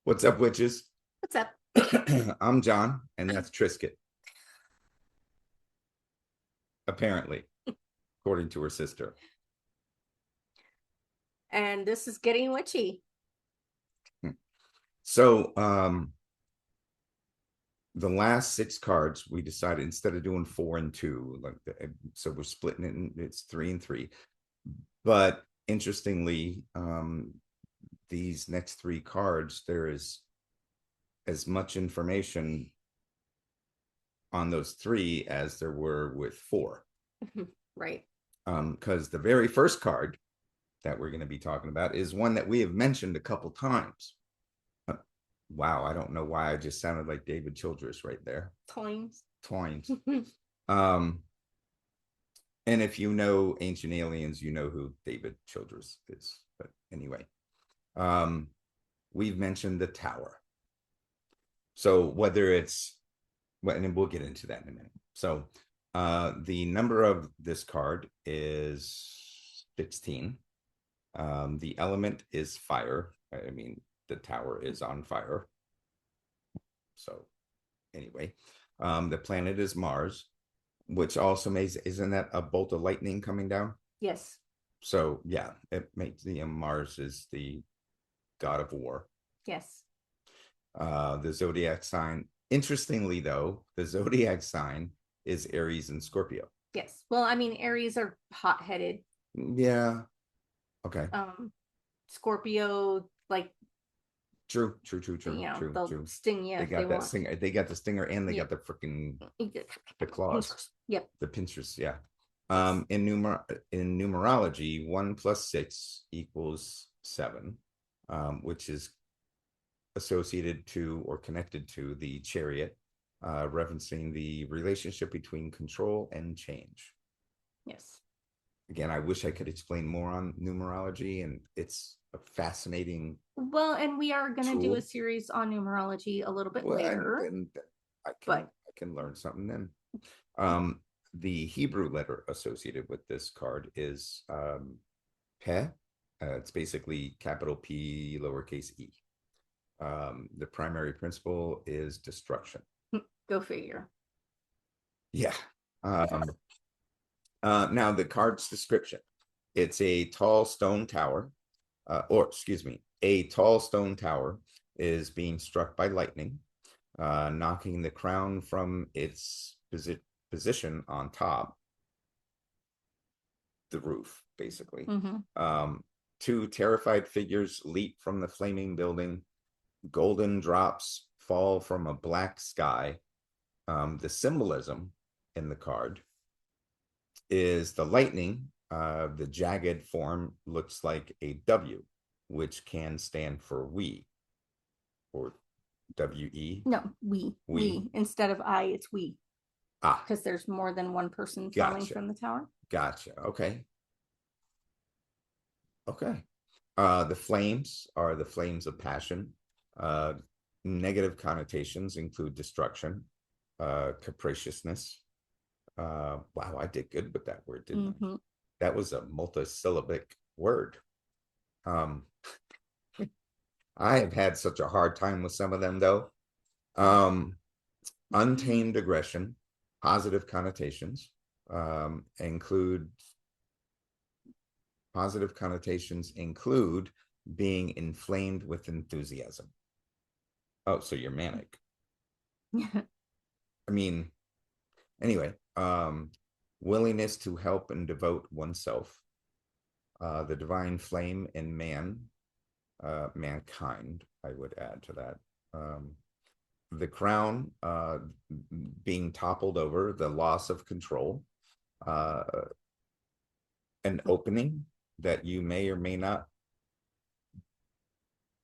What's up, witches? What's up? I'm John, and that's Trisket, apparently, according to her sister. And this is Getting Witchy. So, the last 6 cards, we decided instead of doing 4 and 2, so we're splitting it, and it's 3 and 3. But interestingly, these next 3 cards, there is as much information on those 3 as there were with 4. Right. Because the very first card that we're going to be talking about is one that we have mentioned a couple times. Wow, I don't know why I just sounded like David Childress right there. Toins. And if you know Ancient Aliens, you know who David Childress is. But anyway, we've mentioned the Tower. So whether it's, and we'll get into that in a minute. So the number of this card is 16. The element is fire. I mean, the tower is on fire. So anyway, the planet is Mars, which also makes, isn't that a bolt of lightning coming down? Yes. So yeah, it makes the Mars is the god of war. Yes. The zodiac sign, interestingly though, the zodiac sign is Aries and Scorpio. Yes. Well, I mean, Aries are hot-headed. Yeah. Okay. Scorpio, like, True. they'll sting you They got that stinger. They got the stinger, and they got the freaking the claws. Pincers. Yep. The pinchers. Yeah. In numerology, 1 plus 6 equals 7, which is associated to or connected to the chariot, referencing the relationship between control and change. Yes. Again, I wish I could explain more on numerology, and it's a fascinating. Well, and we are going to do a series on numerology a little bit later. And I can learn something then. The Hebrew letter associated with this card is Peh. It's basically capital P, lowercase e. The primary principle is destruction. Go figure. Yeah. Now the card's description. It's a tall stone tower, a tall stone tower is being struck by lightning, knocking the crown from its position on top, the roof, basically. 2 terrified figures leap from the flaming building. Golden drops fall from a black sky. The symbolism in the card is the lightning. The jagged form looks like a W, which can stand for we, or W-E. No, we. Instead of I, it's we. Because there's more than one person falling from the tower. Gotcha. Okay. The flames are the flames of passion. Negative connotations include destruction, capriciousness. Wow, I did good with that word, didn't I? That was a multisyllabic word. I have had such a hard time with some of them, though. Untamed aggression, positive connotations include being inflamed with enthusiasm. Oh, so you're manic. I mean, anyway, willingness to help and devote oneself. The divine flame in mankind, I would add to that. The crown being toppled over, the loss of control, an opening that you may or may not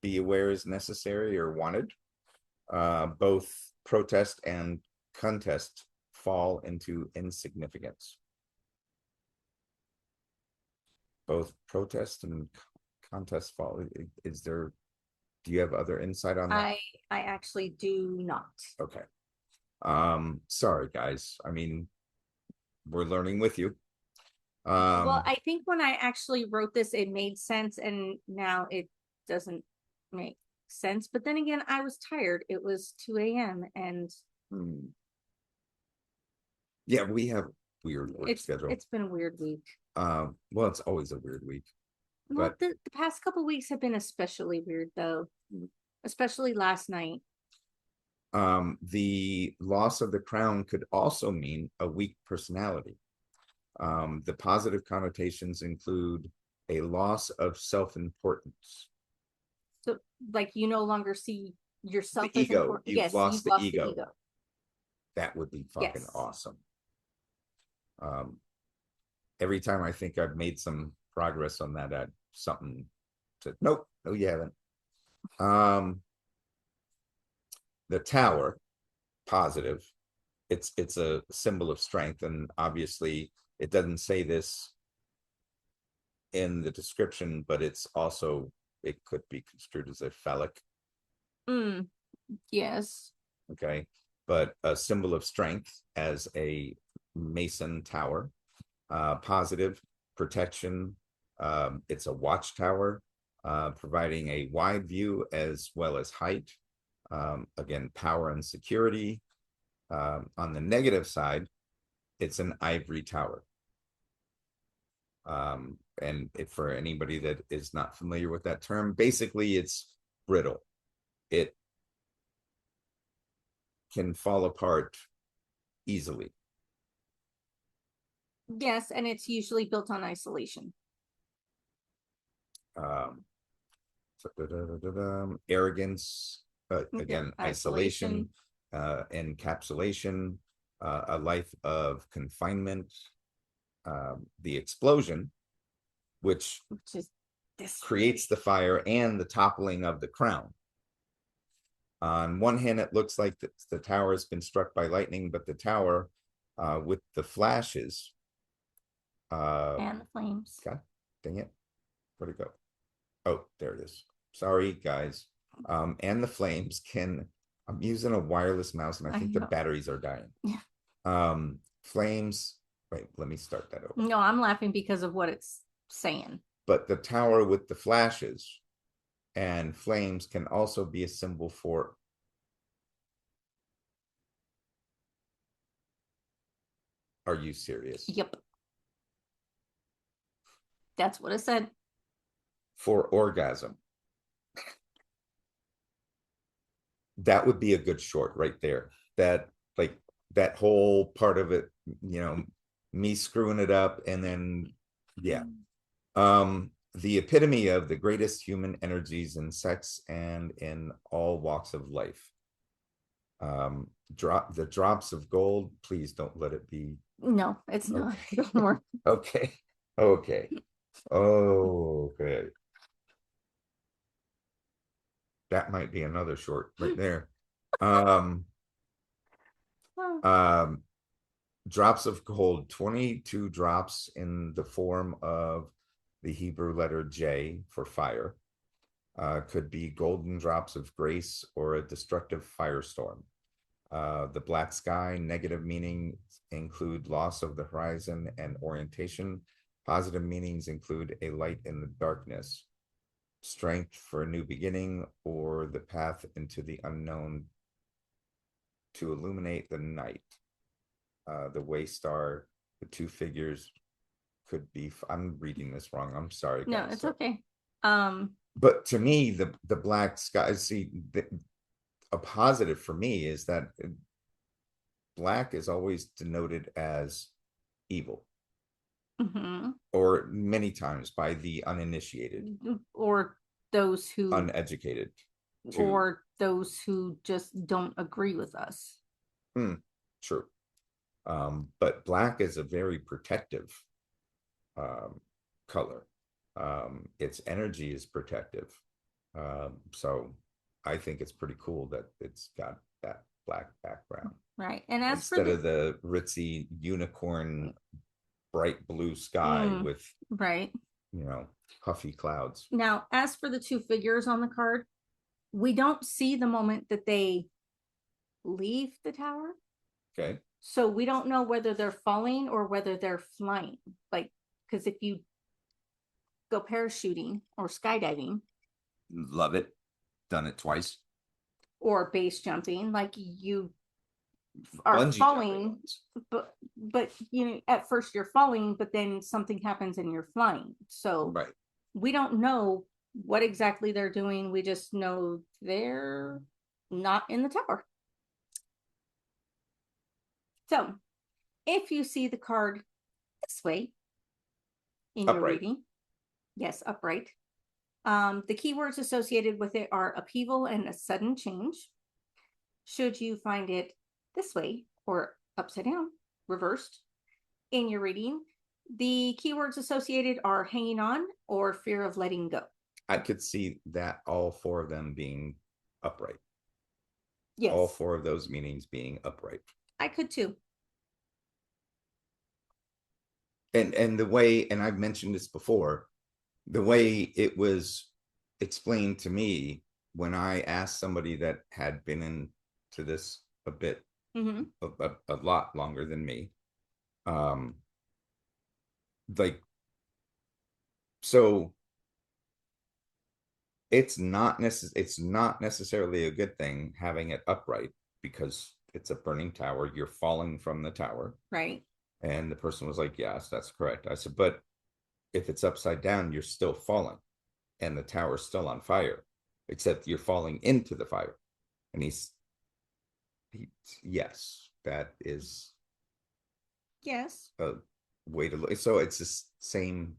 be aware is necessary or wanted. Both protest and contest fall into insignificance. Both protest and contest fall. Do you have other insight on that? I actually do not. Okay. Sorry guys. I mean, we're learning with you. Well, I think when I actually wrote this, it made sense, and now it doesn't make makes sense. But then again, I was tired. It was 2 a.m. and yeah, we have weird work schedule. It's been a weird week. Well, it's always a weird week. Well, But the past couple weeks have been especially weird, though, especially last night. The loss of the crown could also mean a weak personality. The positive connotations include a loss of self-importance. So, like, you no longer see yourself the as ego. important. You've Yes, lost you've the lost ego. the ego. That would be fucking Yes. awesome. Every time I think I've made some progress on that, I'd something to nope, no, you haven't. The tower, positive. It's a symbol of strength, and obviously it doesn't say this in the description, but it's also, it could be construed as a phallic. Yes. Okay, but a symbol of strength as a mason tower. Positive protection. It's a watchtower, providing a wide view as well as height. Again, power and security. On the negative side, it's an ivory tower. And for anybody that is not familiar with that term, basically it's brittle. It can fall apart easily. Yes, and it's usually built on isolation. Arrogance, again, isolation, encapsulation, a life of confinement, the explosion, which is creates the fire and the toppling of the crown. On one hand, it looks like the tower has been struck by lightning, but the tower with the flashes and the flames. God dang it. Where'd it go? Oh, there it is. Sorry, guys. And the flames can, I'm using a wireless mouse and I think the batteries are dying. Yeah. Flames, wait, let me start that over. No, I'm laughing because of what it's saying. But the tower with the flashes and flames can also be a symbol for Are you serious? Yep. That's what it said. For orgasm. That would be a good short right there. That, like, that whole part of it, you know, me screwing it up and then, yeah. The epitome of the greatest human energies in sex and in all walks of life. Drop the drops of gold. Please don't let it be. No, it's not. Don't worry. Okay. Okay. Okay. That might be another short right there. Drops of gold, 22 drops in the form of the Hebrew letter J for fire. Could be golden drops of grace or a destructive firestorm. The black sky, negative meanings include loss of the horizon and orientation. Positive meanings include a light in the darkness, strength for a new beginning, or the path into the unknown to illuminate the night. The way star, the two figures could be, I'm reading this wrong. I'm sorry, guys. No, it's okay. But to me, the black sky, see, a positive for me is that black is always denoted as evil. Mm-hmm. Or many times by the uninitiated. Or those who uneducated. Or those who just don't agree with us. True. But black is a very protective color. Its energy is protective. So I think it's pretty cool that it's got that black background. Right. And as instead of the ritzy unicorn bright blue sky with right, you know, puffy clouds. Now, as for the two figures on the card, we don't see the moment that they leave the tower. Okay. So we don't know whether they're falling or whether they're flying. Like, because if you go parachuting or skydiving, love it. done it twice. Or base jumping, like you are Bungee falling, jumping. but you know, at first you're falling, but then something happens and you're flying. So Right. we don't know what exactly they're doing. We just know they're not in the tower. So if you see the card this way in your Upright. reading, yes, upright. The keywords associated with it are upheaval and a sudden change. Should you find it this way or upside down, reversed in your reading, the keywords associated are hanging on or fear of letting go. I could see that all four of them being upright. Yes. All four of those meanings being upright. I could too. And the way, and I've mentioned this before, the way it was explained to me when I asked somebody that had been into this a bit, a lot longer than me, like, so it's not necessarily a good thing having it upright because it's a burning tower. You're falling from the tower. Right. And the person was like, yes, that's correct. I said, but if it's upside down, you're still falling and the tower's still on fire, except you're falling into the fire. And yes, that is Yes. a way to look. So it's the same,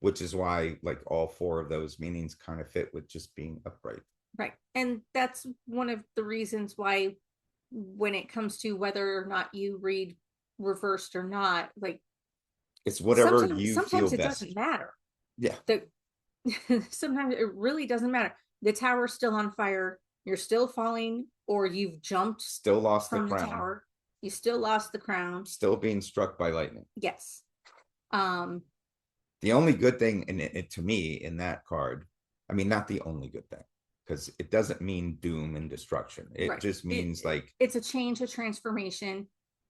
which is why like all four of those meanings kind of fit with just being upright. Right. And that's one of the reasons why when it comes to whether or not you read reversed or not, like it's whatever sometimes feel it best. doesn't matter. Yeah. Sometimes it really doesn't matter. The tower's still on fire, you're still falling, or you've jumped, still lost from the crown. tower, you still lost the crown, still being struck by lightning. Yes. The only good thing in it to me in that card, I mean, not the only good thing, because it doesn't mean doom and destruction. It right. just means like it's a change, a transformation.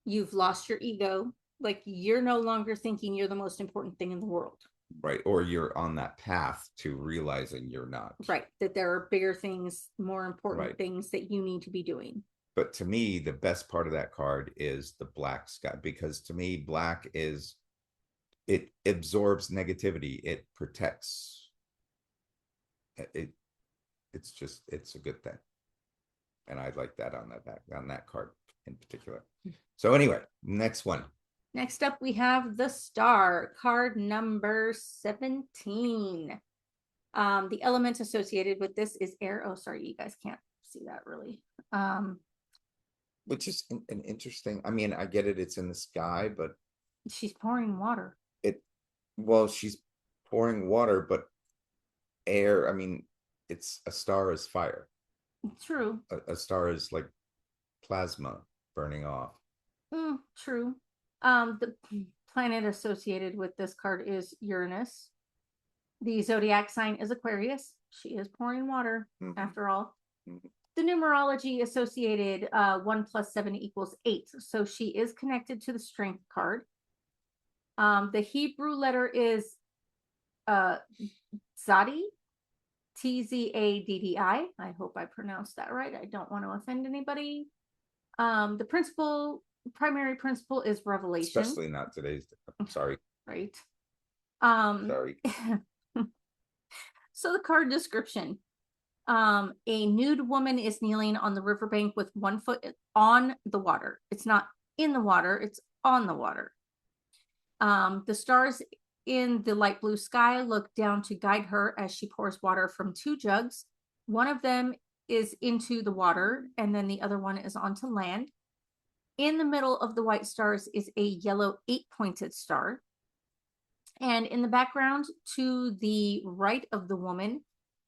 You've lost your ego. Like you're no longer thinking you're the most important thing in the world. Right. Or you're on that path to realizing you're not. Right. That there are bigger things, more important Right. things that you need to be doing. But to me, the best part of that card is the black sky, because to me, black is, it absorbs negativity. It protects. It's just, it's a good thing. And I like that on that card in particular. So anyway, next one. Next up, we have the star, card number 17. The element associated with this is air. Oh, sorry, you guys can't see that really. Which is an interesting, I mean, I get it, it's in the sky, but she's pouring water. Well, she's pouring water, but air, I mean, it's a star is fire. True. A star is like plasma burning off. True. The planet associated with this card is Uranus. The zodiac sign is Aquarius. She is pouring water, after all. The numerology associated 1 + 7 = 8. So she is connected to the strength card. The Hebrew letter is Tzadi, Tzaddi. I hope I pronounced that right. I don't want to offend anybody. The primary principle is revelation. Especially not today's. I'm sorry. Right. Sorry. So the card description. A nude woman is kneeling on the riverbank with one foot on the water. It's not in the water, it's on the water. The stars in the light blue sky look down to guide her as she pours water from 2 jugs. One of them is into the water, and then the other one is onto land. In the middle of the white stars is a yellow 8-pointed star. And in the background to the right of the woman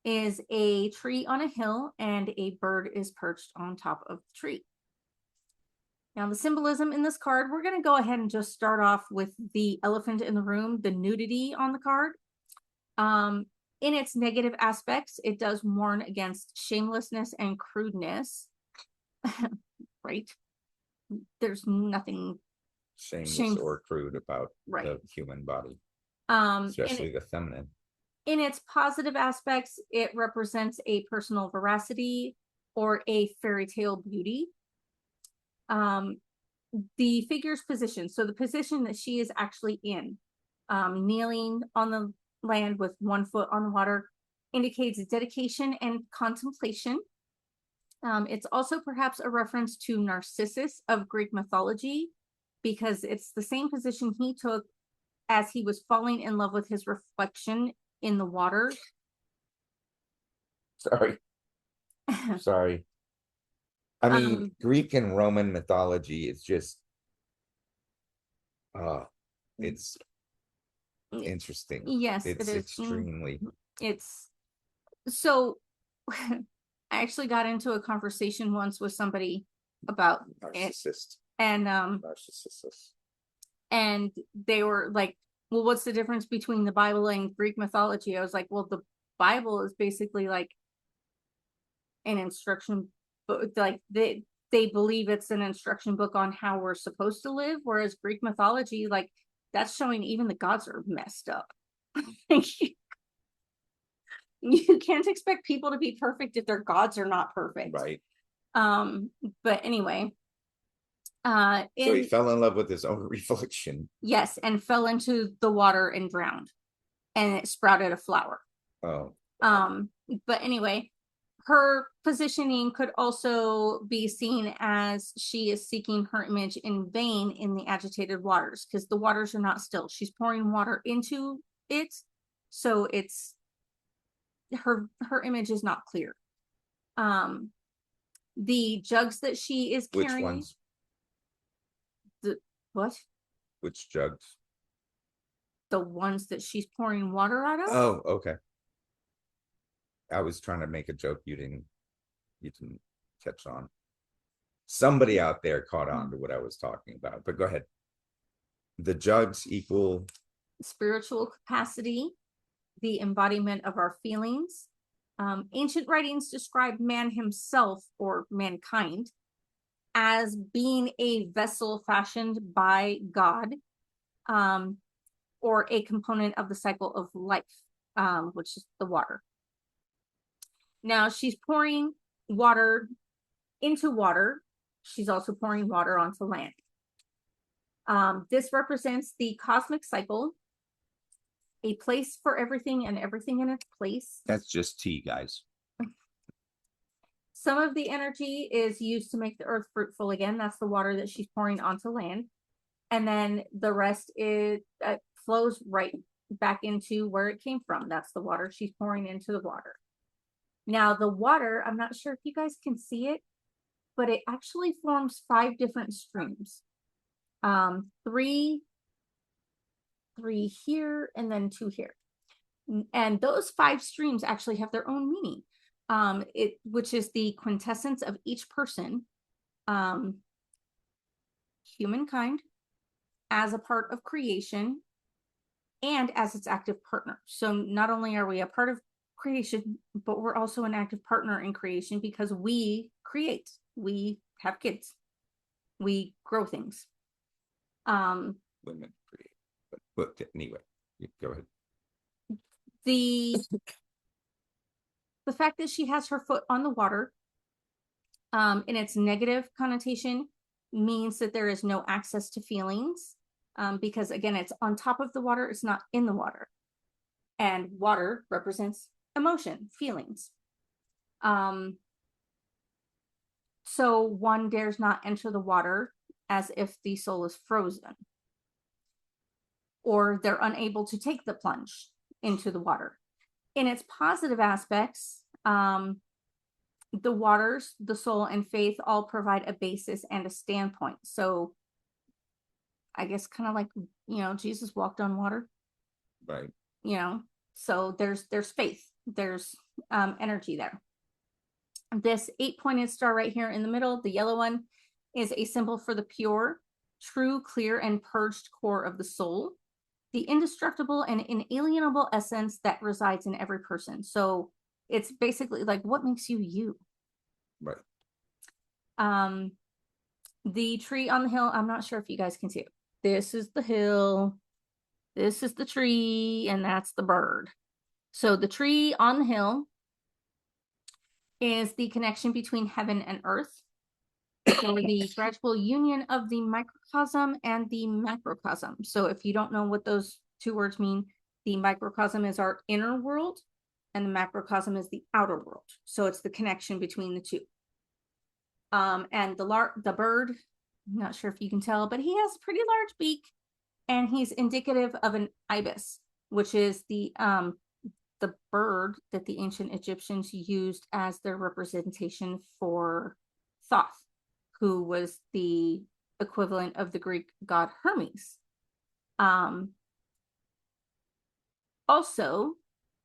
is a tree on a hill, and a bird is perched on top of the tree. Now, the symbolism in this card, we're going to go ahead and just start off with the elephant in the room, the nudity on the card. In its negative aspects, it does warn against shamelessness and crudeness. Right? There's nothing shameless or crude about the human body, especially the feminine. In its positive aspects, it represents a personal veracity or a fairy tale beauty. The figure's position, so the position that she is actually in, kneeling on the land with 1 foot on the water, indicates dedication and contemplation. It's also perhaps a reference to Narcissus of Greek mythology, because it's the same position he took as he was falling in love with his reflection in the water. Sorry. Sorry. I mean, Greek and Roman mythology is just it's interesting. Yes, it's it is. Extremely. It's so I actually got into a conversation once with somebody about Narcissist. And Narcissist. And they were like, well, what's the difference between the Bible and Greek mythology? I was like, well, the Bible is basically like an instruction book. Like they believe it's an instruction book on how we're supposed to live, whereas Greek mythology, like, that's showing even the gods are messed up. You can't expect people to be perfect if their gods are not perfect. Right. But anyway. So he fell in love with his own reflection. Yes, and fell into the water and drowned. And it sprouted a flower. Oh. But anyway, her positioning could also be seen as she is seeking her image in vain in the agitated waters, because the waters are not still. She's pouring water into it, so it's her image is not clear. The jugs that she is carrying. Which ones? The what? Which jugs? The ones that she's pouring water out of. Oh, okay. I was trying to make a joke you didn't catch on. Somebody out there caught on to what I was talking about, but go ahead. The jugs equal spiritual capacity, the embodiment of our feelings. Ancient writings describe man himself, or mankind, as being a vessel fashioned by God, or a component of the cycle of life, which is the water. Now she's pouring water into water. She's also pouring water onto land. This represents the cosmic cycle, a place for everything and everything in its place. That's just tea, guys. Some of the energy is used to make the earth fruitful again. That's the water that she's pouring onto land. And then the rest flows right back into where it came from. That's the water she's pouring into the water. Now, the water, I'm not sure if you guys can see it, but it actually forms 5 different streams. 3 here, and then 2 here. And those 5 streams actually have their own meaning, which is the quintessence of each person, humankind, as a part of creation, and as its active partner. So not only are we a part of creation, but we're also an active partner in creation, because we create, we have kids, we grow things. Women create, but anyway, go ahead. The fact that she has her foot on the water, in its negative connotation, means that there is no access to feelings, because again, it's on top of the water, it's not in the water, and water represents emotion, feelings. So one dares not enter the water as if the soul is frozen, or they're unable to take the plunge into the water. In its positive aspects, the waters, the soul, and faith all provide a basis and a standpoint. So I guess kind of like, Jesus walked on water. Right. So there's faith, there's energy there. This 8-pointed star right here in the middle, the yellow one, is a symbol for the pure, true, clear, and purged core of the soul, the indestructible and inalienable essence that resides in every person. So it's basically like, what makes you you? Right. The tree on the hill, I'm not sure if you guys can see it. This is the hill, this is the tree, and that's the bird. So the tree on the hill is the connection between heaven and earth, or the gradual union of the microcosm and the macrocosm. So if you don't know what those two words mean, the microcosm is our inner world and the macrocosm is the outer world. So it's the connection between the two. And the bird, I'm not sure if you can tell, but he has a pretty large beak, and he's indicative of an ibis, which is the bird that the ancient Egyptians used as their representation for Thoth, who was the equivalent of the Greek god Hermes. Also,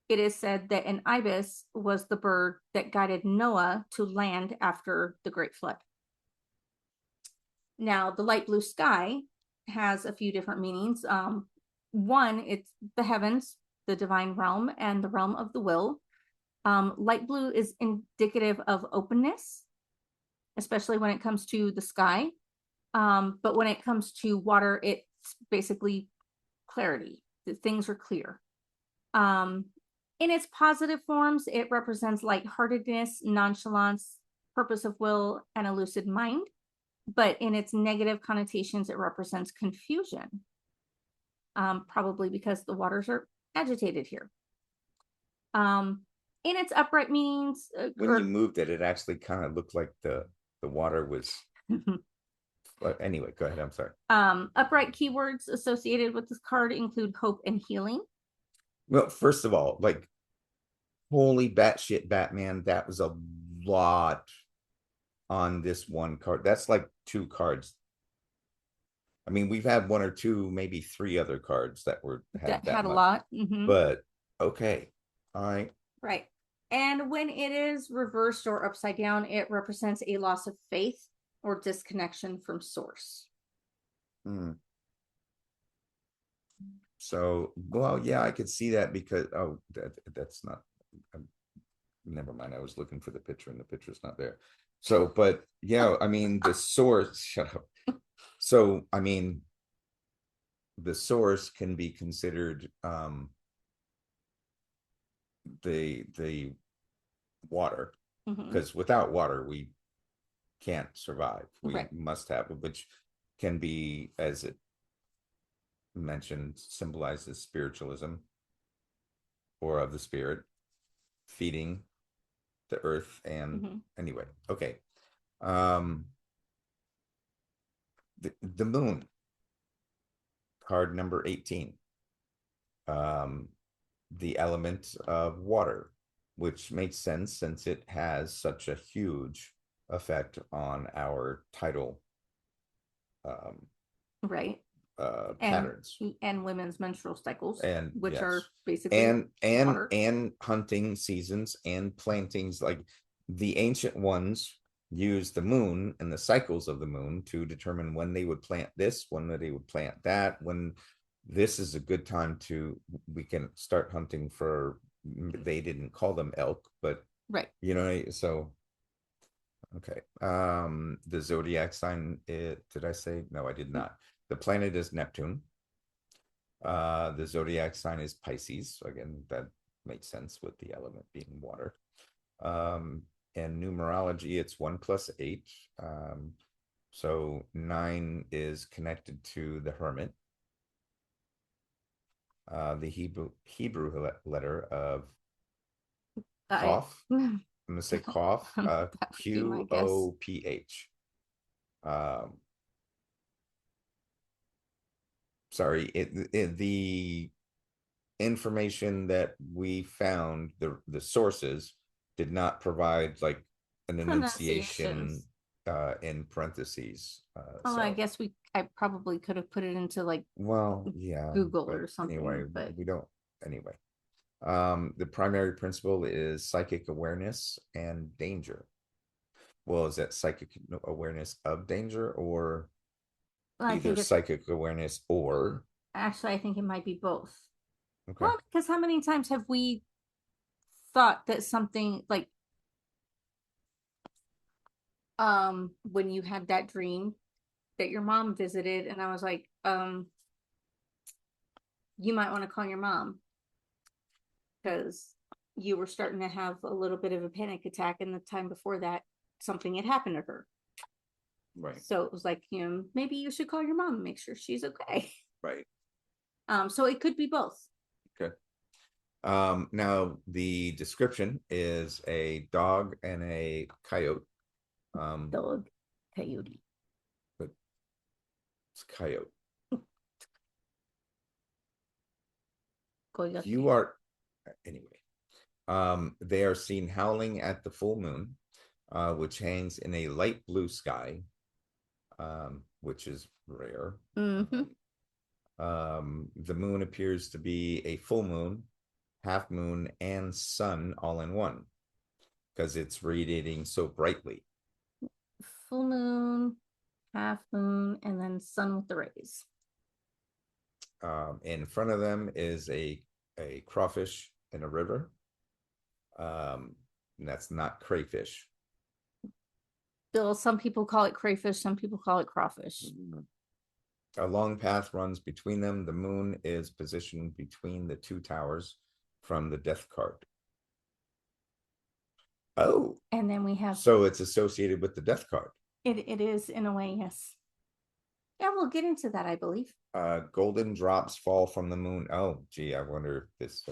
it is said that an ibis was the bird that guided Noah to land after the Great Flood. Now, the light blue sky has a few different meanings. One, it's the heavens, the divine realm, and the realm of the will. Light blue is indicative of openness, especially when it comes to the sky. But when it comes to water, it's basically clarity. That things are clear. In its positive forms, it represents lightheartedness, nonchalance, purpose of will, and a lucid mind. But in its negative connotations, it represents confusion, probably because the waters are agitated here. In its upright meanings, when you moved it, it actually kind of looked like the water was. But anyway, go ahead. I'm sorry. Upright keywords associated with this card include hope and healing. Well, first of all, like, holy batshit Batman, that was a lot on this one card. That's like 2 cards. I mean, we've had 1 or 2, maybe 3 other cards that had a much. lot. But okay, all right. Right. And when it is reversed or upside down, it represents a loss of faith or disconnection from source. So, well, yeah, I could see that because that's not. Never mind. I was looking for the picture, and the picture's not there. So, but yeah, I mean, the source. Shut up. So, I mean, the source can be considered the water, because without water we can't survive. We must have it, which can be, as it mentioned, symbolizes spiritualism or of the spirit, feeding the earth. And anyway, okay. The moon, card number 18. The element of water, which makes sense since it has such a huge effect on our tidal patterns and women's menstrual cycles, and which yes, are basically and hunting seasons and plantings. Like, the ancient ones used the moon and the cycles of the moon to determine when they would plant this, when they would plant that, when this is a good time we can start hunting for. They didn't call them elk, but you know, so okay. The zodiac sign, did I say? No, I did not. The planet is Neptune. The zodiac sign is Pisces. Again, that makes sense with the element being water. And numerology, it's 1 + 8. So 9 is connected to the hermit. The Hebrew letter of Qoph. I'm gonna say Qoph. Qoph. Sorry, the information that we found, the sources did not provide like an enunciation in parentheses. I guess I probably could have put it into Google or something. Anyway, but we don't. Anyway, the primary principle is psychic awareness and danger. Well, is that psychic awareness of danger, or either psychic awareness or? Actually, I think it might be both. Okay. Well, because how many times have we thought that something like when you had that dream that your mom visited, and I was like, you might want to call your mom because you were starting to have a little bit of a panic attack, and the time before that, something had happened to her. Right. So it was like, maybe you should call your mom and make sure she's okay. Right. So it could be both. Okay. Now the description is a dog and a coyote. Dog, coyote. But it's coyote. Coyote. You are anyway. They are seen howling at the full moon, which hangs in a light blue sky, which is rare. Mm-hmm. The moon appears to be a full moon, half moon, and sun all in one because it's radiating so brightly. Full moon, half moon, and then sun with the rays. In front of them is a crawfish in a river. And that's not crayfish. Still, some people call it crayfish, some people call it crawfish. A long path runs between them. The moon is positioned between the two towers from the death card. Oh. And then we have. So it's associated with the death card. It is in a way, yes. Yeah, we'll get into that, I believe. Golden drops fall from the moon. Oh, gee, I wonder if does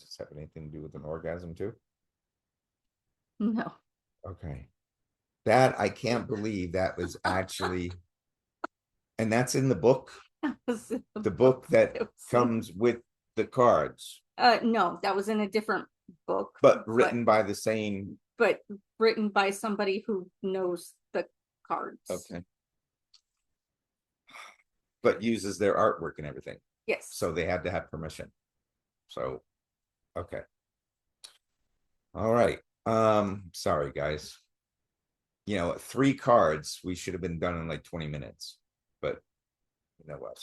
this have anything to do with an orgasm too? No. Okay. That I can't believe that was actually, and that's in the book. The book that comes with the cards. No, that was in a different book. But written by the same. But written by somebody who knows the cards. Okay. But uses their artwork and everything. Yes. So they had to have permission. So, okay. All right. Sorry, guys. 3 cards, we should have been done in like 20 minutes. But you know what?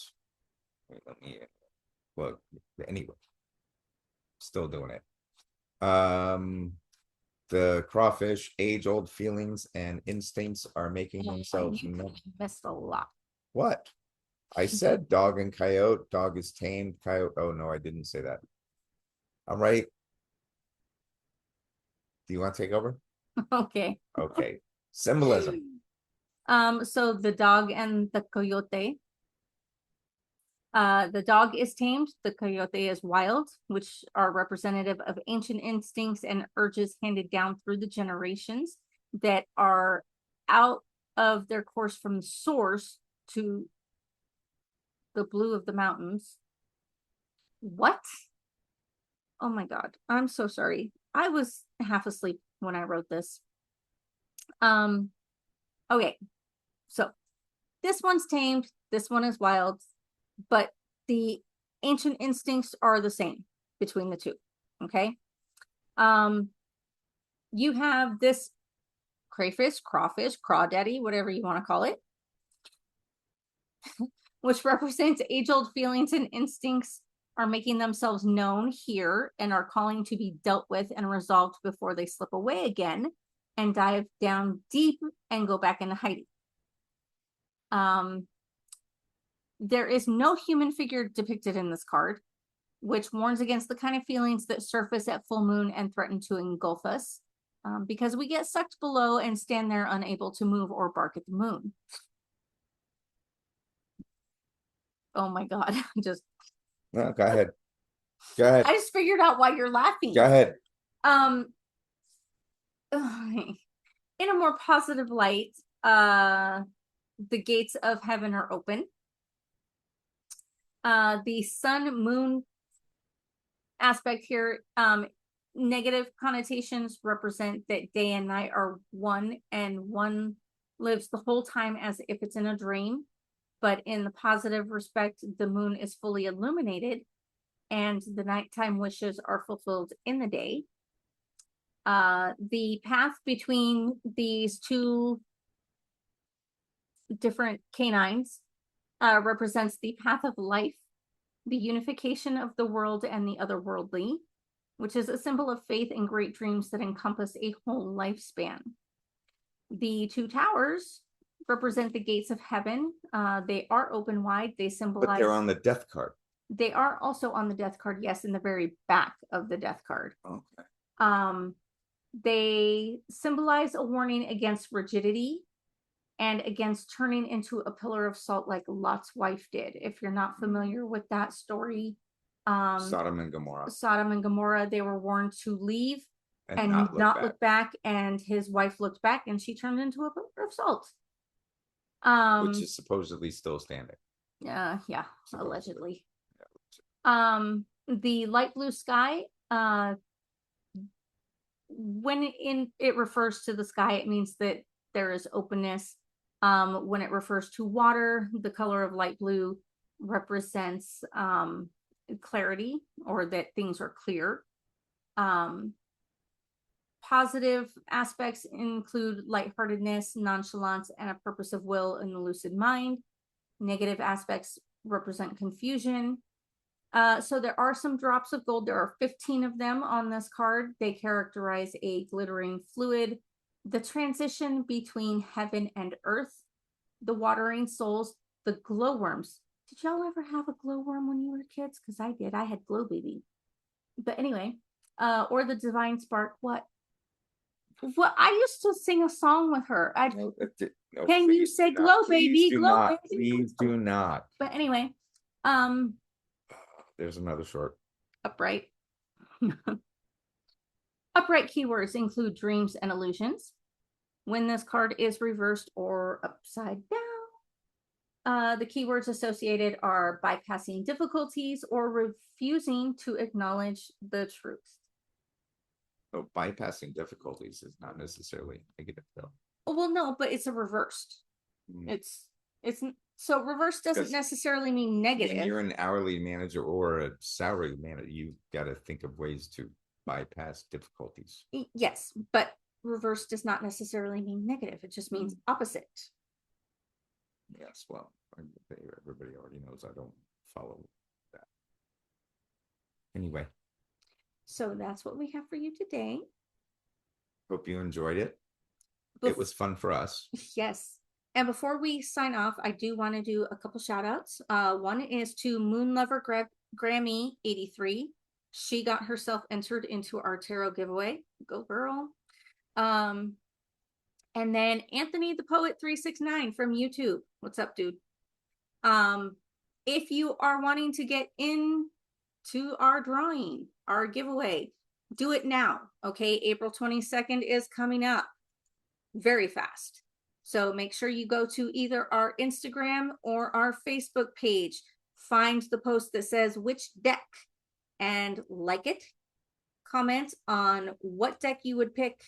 Well, anyway. Still doing it. The crawfish, age-old feelings and instincts are making themselves known. Missed a lot. What? I said dog and coyote. Dog is tamed. Coyote. Oh no, I didn't say that. All right. Do you want to take over? Okay. Okay. Symbolism. So the dog and the coyote. The dog is tamed, the coyote is wild, which are representative of ancient instincts and urges handed down through the generations that are out of their course from the source to the blue of the mountains. What? Oh my God. I'm so sorry. I was half asleep when I wrote this. Okay. So this one's tamed, this one is wild, but the ancient instincts are the same between the two. Okay. You have this crayfish, crawfish, crawdaddy, whatever you want to call it, which represents age-old feelings and instincts are making themselves known here and are calling to be dealt with and resolved before they slip away again and dive down deep and go back into hiding. There is no human figure depicted in this card, which warns against the kind of feelings that surface at full moon and threaten to engulf us, because we get sucked below and stand there unable to move or bark at the moon. Oh my God. No, go ahead. Go ahead. I just figured out why you're laughing. Go ahead. In a more positive light, the gates of heaven are open. The sun moon aspect here, negative connotations represent that day and night are one, and one lives the whole time as if it's in a dream. But in the positive respect, the moon is fully illuminated and the nighttime wishes are fulfilled in the day. The path between these two different canines represents the path of life, the unification of the world and the otherworldly, which is a symbol of faith and great dreams that encompass a whole lifespan. The 2 towers represent the gates of heaven. They are open wide. They symbolize. But they're on the death card. They are also on the death card, yes, in the very back of the death card. Okay. They symbolize a warning against rigidity and against turning into a pillar of salt like Lot's wife did. If you're not familiar with that story, Sodom and Gomorrah. Sodom and Gomorrah, they were warned to leave and not look back. And his wife looked back and she turned into a pillar of salt. Which is supposedly still standing. Yeah, Supposedly. allegedly. Yeah. The light blue sky, when it refers to the sky, it means that there is openness. When it refers to water, the color of light blue represents clarity, or that things are clear. Positive aspects include lightheartedness, nonchalance, and a purpose of will in the lucid mind. Negative aspects represent confusion. So there are some drops of gold. There are 15 of them on this card. They characterize a glittering fluid, the transition between heaven and earth, the watering souls, the glowworms. Did y'all ever have a glowworm when you were kids? Because I did. I had glow baby. But anyway, or the divine spark. What I used to sing a song with her. No, Can you say glow baby, glow baby? Please do not. But anyway, there's another short. Upright. Upright keywords include dreams and illusions. When this card is reversed or upside down, the keywords associated are bypassing difficulties or refusing to acknowledge the truth. So bypassing difficulties is not necessarily negative, though. Well, no, but it's a reversed. It's so reverse doesn't necessarily mean negative. When you're an hourly manager or a salary manager, you've got to think of ways to bypass difficulties. Yes, but reverse does not necessarily mean negative. It just means opposite. Yes, well, everybody already knows I don't follow that. Anyway. So that's what we have for you today. Hope you enjoyed it. It was fun for us. Yes. And before we sign off, I do want to do a couple shout outs. One is to Moon Lover Grammy 83. She got herself entered into our tarot giveaway. Go girl. And then Anthony the Poet 369 from YouTube. What's up, dude? If you are wanting to get into our drawing, our giveaway, do it now. Okay, April 22nd is coming up very fast. So make sure you go to either our Instagram or our Facebook page, find the post that says which deck and like it. Comment on what deck you would pick,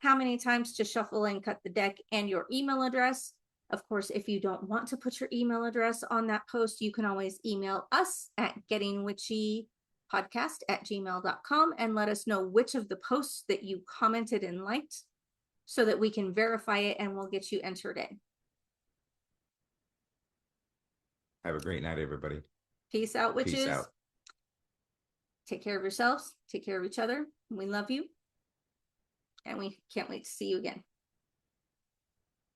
how many times to shuffle and cut the deck, and your email address. Of course, if you don't want to put your email address on that post, you can always email us at gettingwitchypodcast@gmail.com and let us know which of the posts that you commented and liked so that we can verify it and we'll get you entered in. Have a great night, everybody. Peace out, witches. Peace out. Take care of yourselves. Take care of each other. We love you. And we can't wait to see you again.